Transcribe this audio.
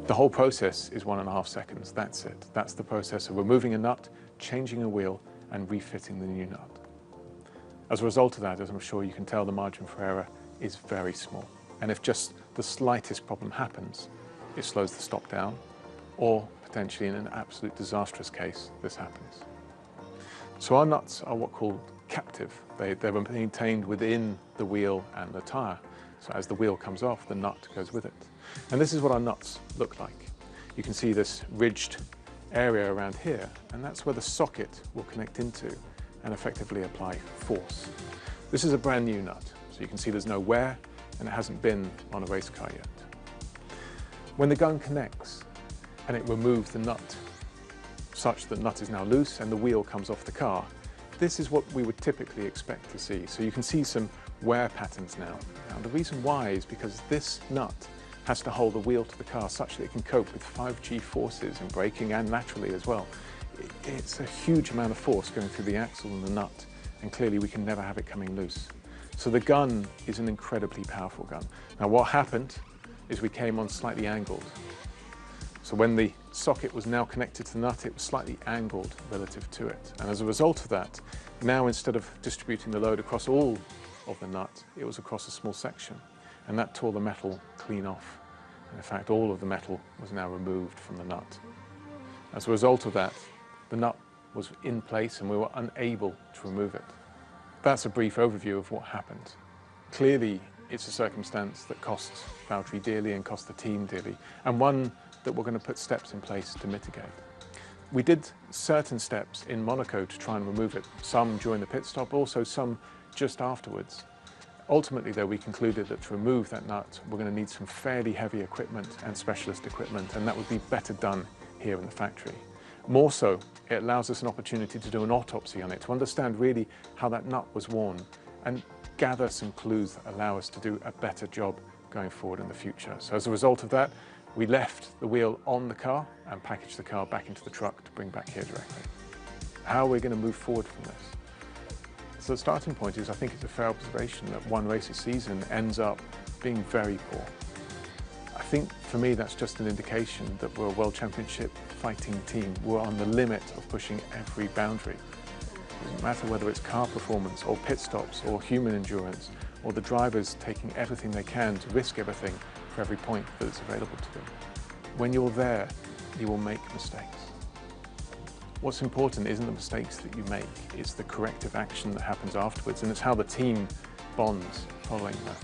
The whole process is 1.5 seconds, that's it. That's the process of removing a nut, changing a wheel, and refitting the new nut. As a result of that, as I'm sure you can tell, the margin for error is very small. And if just the slightest problem happens, it slows the stop down, or potentially in an absolute disastrous case, this happens. So our nuts are what called captive. They're maintained within the wheel and the tyre. So as the wheel comes off, the nut goes with it. And this is what our nuts look like. You can see this ridged area around here, and that's where the socket will connect into and effectively apply force. This is a brand new nut, so you can see there's no wear and it hasn't been on a race car yet. When the gun connects and it removes the nut such that the nut is now loose and the wheel comes off the car, this is what we would typically expect to see. So you can see some wear patterns now. Now the reason why is because this nut has to hold the wheel to the car such that it can cope with 5G forces in braking and laterally as well. It's a huge amount of force going through the axle and the nut, and clearly we can never have it coming loose. So the gun is an incredibly powerful gun. Now what happened is we came on slightly angled. So when the socket was now connected to the nut, it was slightly angled relative to it. And as a result of that, now instead of distributing the load across all of the nut, it was across a small section. And that tore the metal clean off. And in fact, all of the metal was now removed from the nut. As a result of that, the nut was in place and we were unable to remove it. That's a brief overview of what happened. Clearly, it's a circumstance that costs Valtteri dearly and costs the team dearly, and one that we're going to put steps in place to mitigate. We did certain steps in Monaco to try and remove it, some during the pit stop, also some just afterwards. Ultimately, though, we concluded that to remove that nut, we're going to need some fairly heavy equipment and specialist equipment, and that would be better done here in the factory. More so, it allows us an opportunity to do an autopsy on it, to understand really how that nut was worn and gather some clues that allow us to do a better job going forward in the future. So as a result of that, we left the wheel on the car and packaged the car back into the truck to bring back here directly. How are we going to move forward from this? So the starting point is, I think it's a fair observation that one race a season ends up being very poor. I think for me that's just an indication that we're a World Championship fighting team. We're on the limit of pushing every boundary. It doesn't matter whether it's car performance or pit stops or human endurance or the drivers taking everything they can to risk everything for every point that is available to them. When you're there, you will make mistakes. What's important isn't the mistakes that you make, it's the corrective action that happens afterwards, and it's how the team bonds following that.